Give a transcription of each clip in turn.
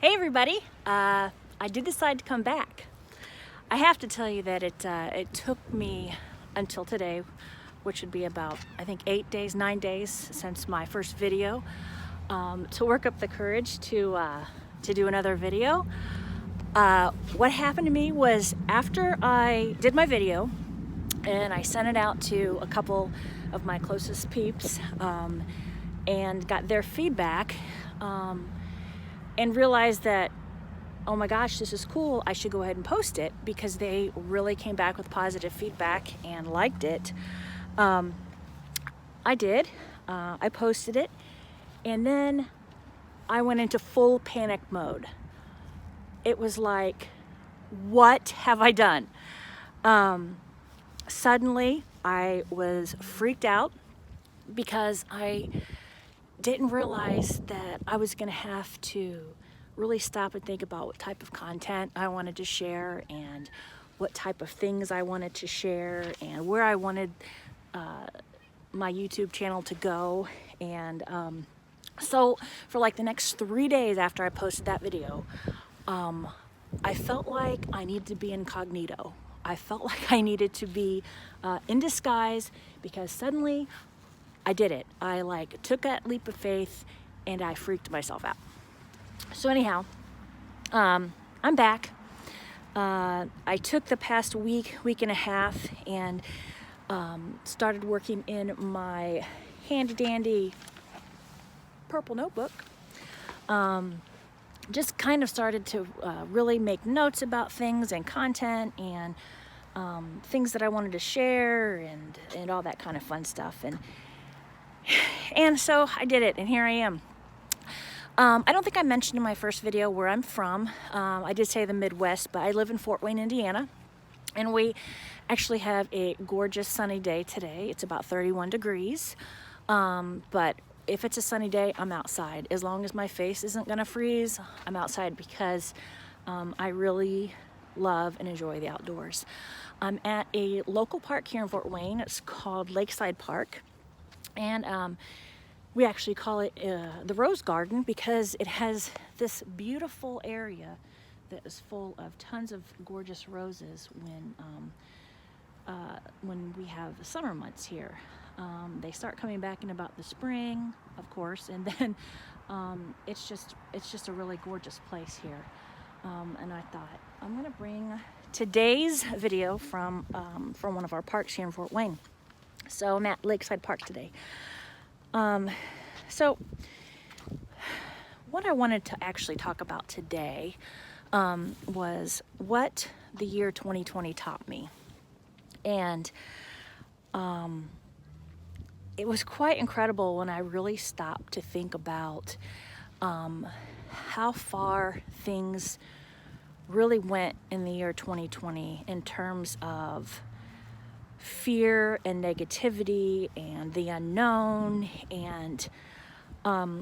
Hey everybody, I did decide to come back. I have to tell you that it took me until today, which would be about, I think, 9 days since my first video, to work up the courage to do another video. What happened to me was after I did my video and I sent it out to a couple of my closest peeps and got their feedback, and realized that, oh my gosh, this is cool, I should go ahead and post it, because they really came back with positive feedback and liked it. I did. I posted it, and then I went into full panic mode. It was like, what have I done? Suddenly, I was freaked out because I didn't realize that I was going to have to really stop and think about what type of content I wanted to share and what type of things I wanted to share and where I wanted my YouTube channel to go. And so for like the next 3 days after I posted that video, I felt like I needed to be incognito. I felt like I needed to be in disguise, because suddenly I did it. I took that leap of faith and I freaked myself out. So anyhow, I'm back. I took the past week and a half and started working in my handy dandy purple notebook. Just kind of started to really make notes about things and content and things that I wanted to share and all that kind of fun stuff. And so I did it, and here I am. I don't think I mentioned in my first video where I'm from. I did say the Midwest, but I live in Fort Wayne, Indiana, and we actually have a gorgeous sunny day today. It's about 31 degrees, but if it's a sunny day, I'm outside. As long as my face isn't gonna freeze, I'm outside, because I really love and enjoy the outdoors. I'm at a local park here in Fort Wayne. It's called Lakeside Park. And we actually call it the Rose Garden, because it has this beautiful area that is full of tons of gorgeous roses when we have the summer months here. They start coming back in about the spring, of course, and then it's just a really gorgeous place here. And I thought, I'm gonna bring today's video from one of our parks here in Fort Wayne. So I'm at Lakeside Park today. So what I wanted to actually talk about today was what the year 2020 taught me. And it was quite incredible when I really stopped to think about how far things really went in the year 2020 in terms of fear and negativity and the unknown. And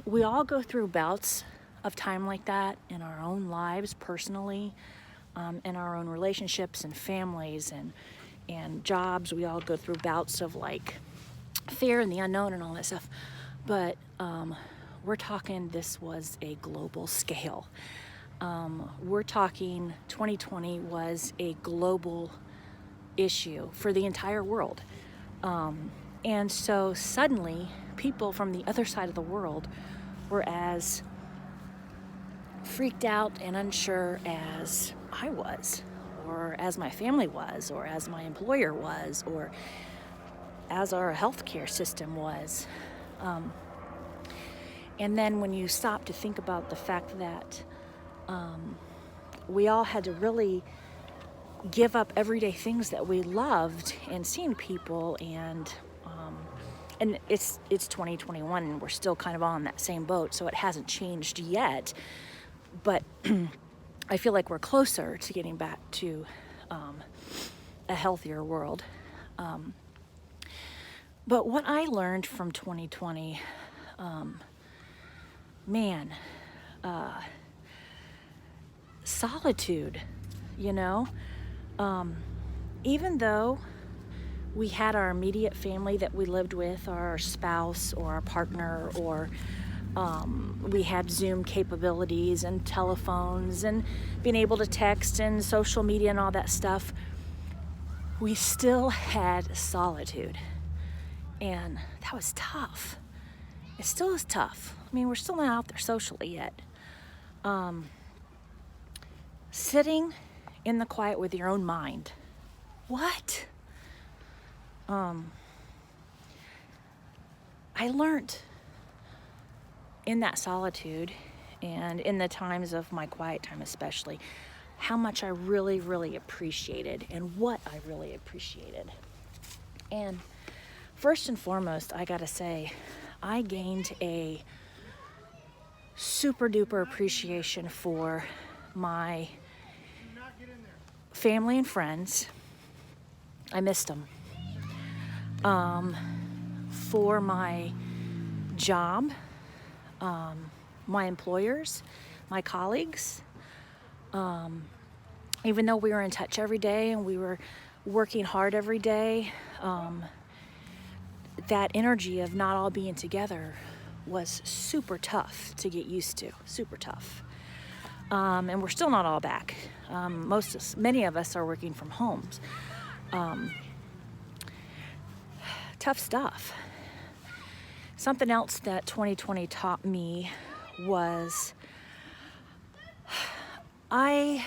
we all go through bouts of time like that in our own lives personally, in our own relationships and families and jobs. We all go through bouts of fear and the unknown and all that stuff. But we're talking, this was a global scale. We're talking 2020 was a global issue for the entire world. And so suddenly people from the other side of the world were as freaked out and unsure as I was, or as my family was, or as my employer was, or as our healthcare system was. And then when you stop to think about the fact that we all had to really give up everyday things that we loved, and seeing people, and it's 2021 and we're still kind of on that same boat, so it hasn't changed yet, but I feel like we're closer to getting back to a healthier world. But what I learned from 2020, solitude, even though we had our immediate family that we lived with, our spouse or our partner or We had Zoom capabilities and telephones and being able to text and social media and all that stuff. We still had solitude, and that was tough. It still is tough. I mean, we're still not out there socially yet. Sitting in the quiet with your own mind. What? I learned in that solitude and in the times of my quiet time especially, how much I really, really appreciated and what I really appreciated. And first and foremost, I gotta say, I gained a super duper appreciation for my family and friends. I missed them. For my job, my employers, my colleagues, even though we were in touch every day and we were working hard every day, that energy of not all being together was super tough to get used to, super tough. And we're still not all back. Many of us are working from homes. Tough stuff. Something else that 2020 taught me was I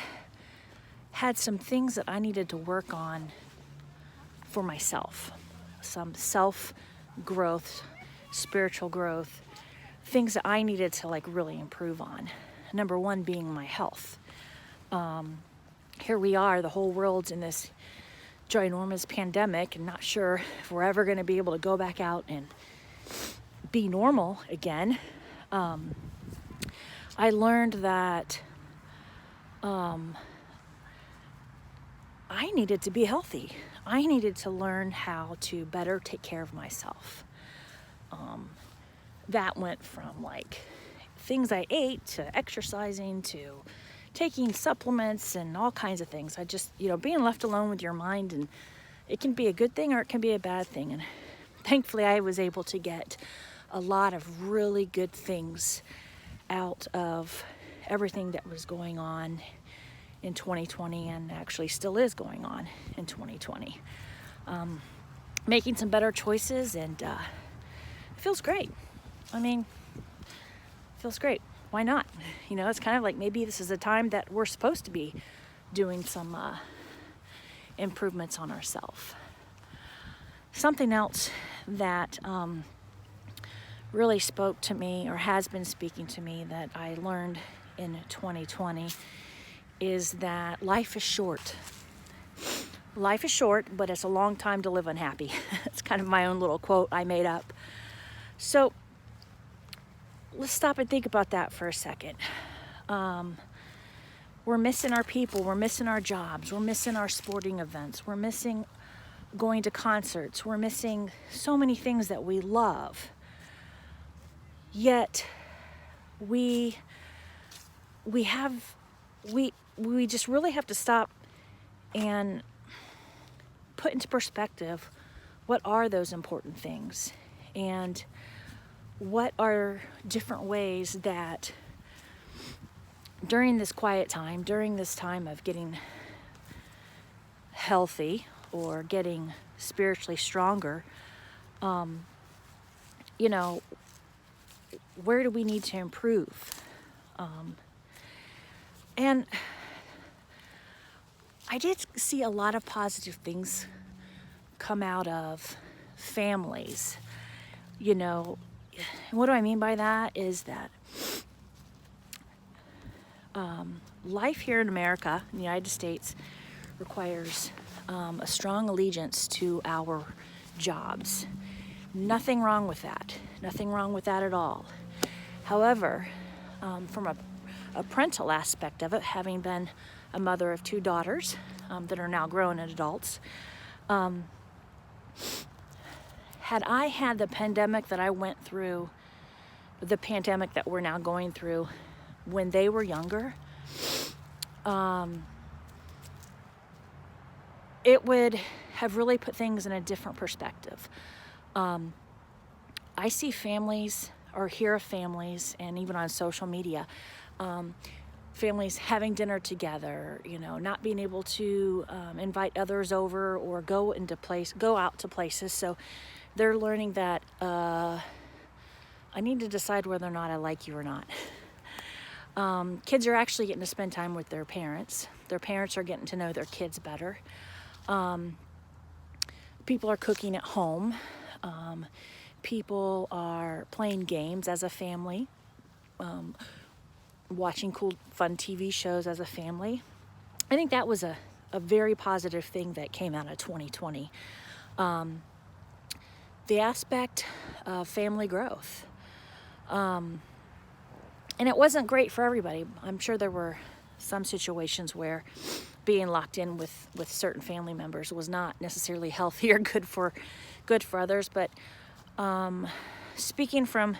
had some things that I needed to work on for myself. Some self-growth, spiritual growth, things that I needed to really improve on. Number one being my health. Here we are, the whole world's in this ginormous pandemic and not sure if we're ever going to be able to go back out and be normal again. I learned that I needed to be healthy. I needed to learn how to better take care of myself. That went from things I ate to exercising to taking supplements and all kinds of things. I just, being left alone with your mind, and it can be a good thing or it can be a bad thing. And thankfully I was able to get a lot of really good things out of everything that was going on in 2020 and actually still is going on in 2020. Making some better choices, and it feels great. I mean, it feels great. Why not? It's kind of like maybe this is a time that we're supposed to be doing some improvements on ourselves. Something else that really spoke to me, or has been speaking to me, that I learned in 2020 is that life is short. Life is short, but it's a long time to live unhappy. It's kind of my own little quote I made up. So let's stop and think about that for a second. We're missing our people, we're missing our jobs, we're missing our sporting events, we're missing going to concerts, we're missing so many things that we love. Yet we just really have to stop and put into perspective what are those important things, and what are different ways that during this quiet time, during this time of getting healthy or getting spiritually stronger, where do we need to improve? And I did see a lot of positive things come out of families. What do I mean by that is that life here in America, in the United States, requires a strong allegiance to our jobs. Nothing wrong with that. Nothing wrong with that at all. However, from a parental aspect of it, having been a mother of two daughters that are now grown and adults, had I had the pandemic that I went through, the pandemic that we're now going through, when they were younger, it would have really put things in a different perspective. I see families or hear of families, and even on social media, families having dinner together, you know, not being able to invite others over or go out to places. So they're learning that I need to decide whether or not I like you or not. Kids are actually getting to spend time with their parents. Their parents are getting to know their kids better. People are cooking at home. People are playing games as a family, watching cool, fun TV shows as a family. I think that was a very positive thing that came out of 2020. The aspect of family growth. And it wasn't great for everybody. I'm sure there were some situations where being locked in with certain family members was not necessarily healthy or good for others. But speaking from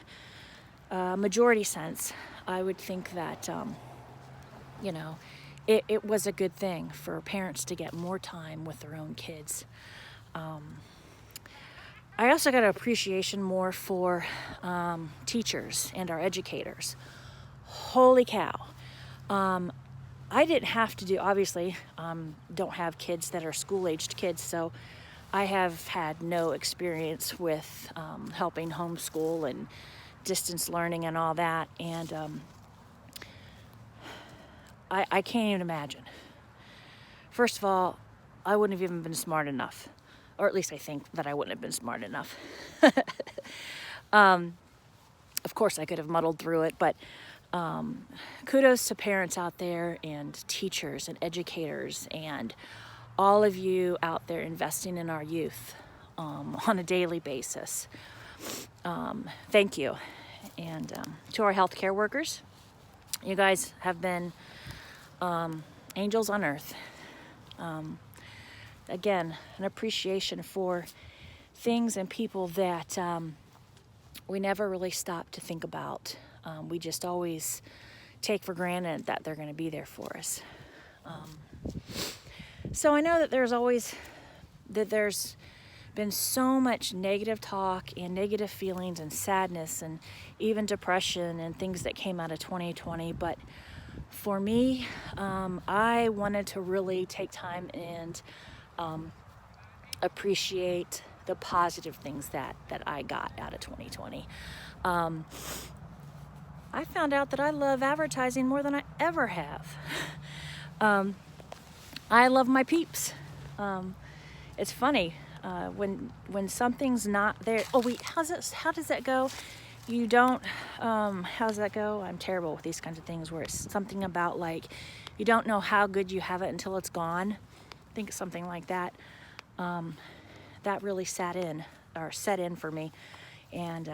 a majority sense, I would think that, you know, it was a good thing for parents to get more time with their own kids. I also got an appreciation more for teachers and our educators. Holy cow. I didn't have to do, obviously, don't have kids that are school-aged kids, so I have had no experience with helping homeschool and distance learning and all that, and I can't even imagine. First of all, I wouldn't have even been smart enough, or at least I think that I wouldn't have been smart enough. Of course, I could have muddled through it, but kudos to parents out there and teachers and educators and all of you out there investing in our youth on a daily basis. Thank you. And to our healthcare workers, you guys have been angels on earth. Again, an appreciation for things and people that we never really stop to think about. We just always take for granted that they're going to be there for us. So I know that there's been so much negative talk and negative feelings and sadness and even depression and things that came out of 2020. But for me, I wanted to really take time and appreciate the positive things that I got out of 2020. I found out that I love advertising more than I ever have. I love my peeps. It's funny when something's not there. Oh wait, how does that go? You don't. How does that go? I'm terrible with these kinds of things where it's something about like you don't know how good you have it until it's gone. I think it's something like that. That really set in for me, and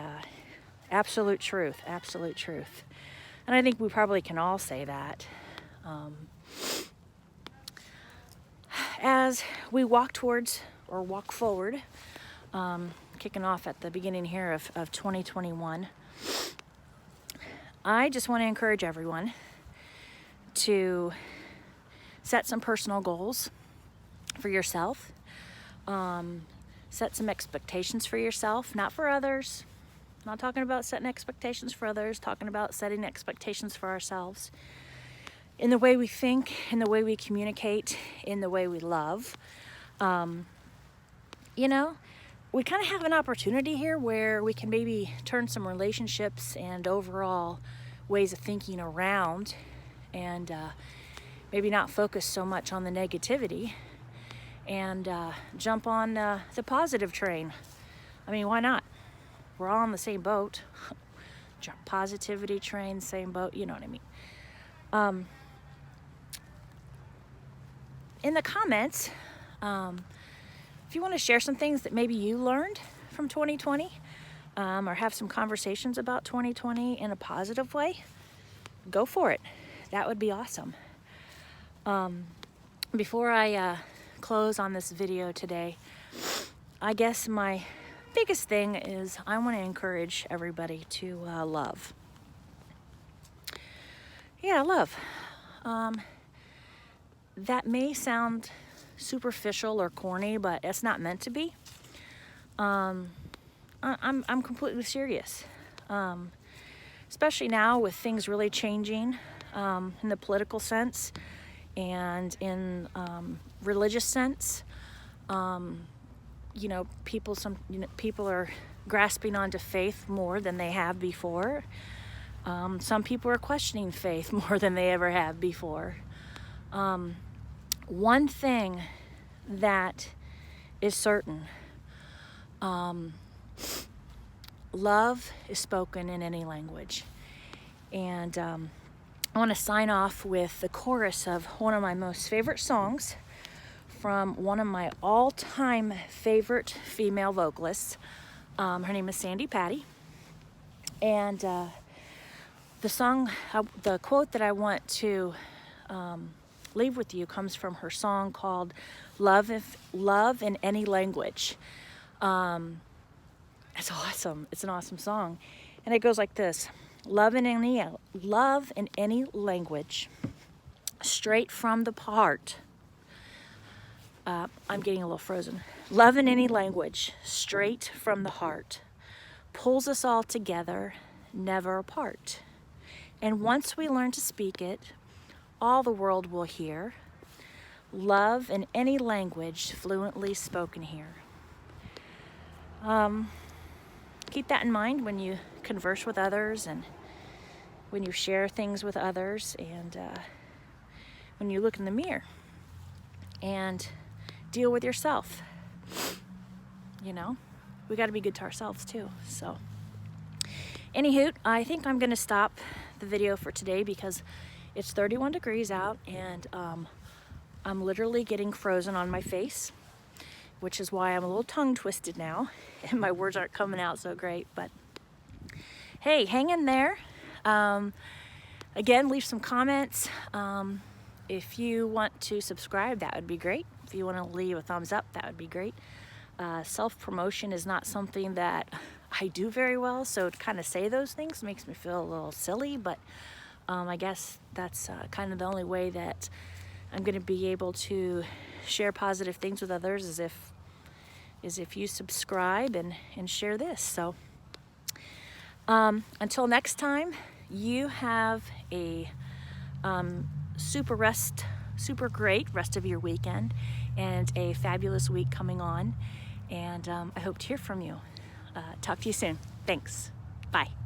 absolute truth. And I think we probably can all say that. As we walk forward, kicking off at the beginning here of 2021, I just want to encourage everyone to set some personal goals for yourself. Set some expectations for yourself, not for others. Not talking about setting expectations for others, talking about setting expectations for ourselves. In the way we think, in the way we communicate, in the way we love. You know, we kind of have an opportunity here where we can maybe turn some relationships and overall ways of thinking around and maybe not focus so much on the negativity and jump on the positive train. I mean, why not? We're all on the same boat. Positivity train, same boat, you know what I mean. In the comments, if you want to share some things that maybe you learned from 2020, or have some conversations about 2020 in a positive way, go for it. That would be awesome. Before I close on this video today, I guess my biggest thing is I want to encourage everybody to love. Yeah, love. That may sound superficial or corny, but it's not meant to be. I'm completely serious. especially now with things really changing in the political sense and in religious sense. People are grasping onto faith more than they have before. Some people are questioning faith more than they ever have before. One thing that is certain, love is spoken in any language. And I want to sign off with the chorus of one of my most favorite songs from one of my all-time favorite female vocalists. Her name is Sandy Patty. And the quote that I want to leave with you comes from her song called Love in Any Language. It's awesome. It's an awesome song. And it goes like this. Love in any language, straight from the heart. I'm getting a little frozen. Love in any language, straight from the heart, pulls us all together, never apart. And once we learn to speak it, all the world will hear. Love in any language, fluently spoken here. Keep that in mind when you converse with others and when you share things with others and when you look in the mirror and deal with yourself. You know, we got to be good to ourselves too. So, anywho, I think I'm going to stop the video for today because it's 31 degrees out and I'm literally getting frozen on my face, which is why I'm a little tongue twisted now and my words aren't coming out so great. But hey, hang in there. Again, leave some comments. If you want to subscribe, that would be great. If you want to leave a thumbs up, that would be great. Self-promotion is not something that I do very well, so to kind of say those things makes me feel a little silly, but I guess that's kind of the only way that I'm going to be able to share positive things with others is if you subscribe and share this. So until next time, you have a super great rest of your weekend and a fabulous week coming on. And I hope to hear from you. Talk to you soon. Thanks. Bye.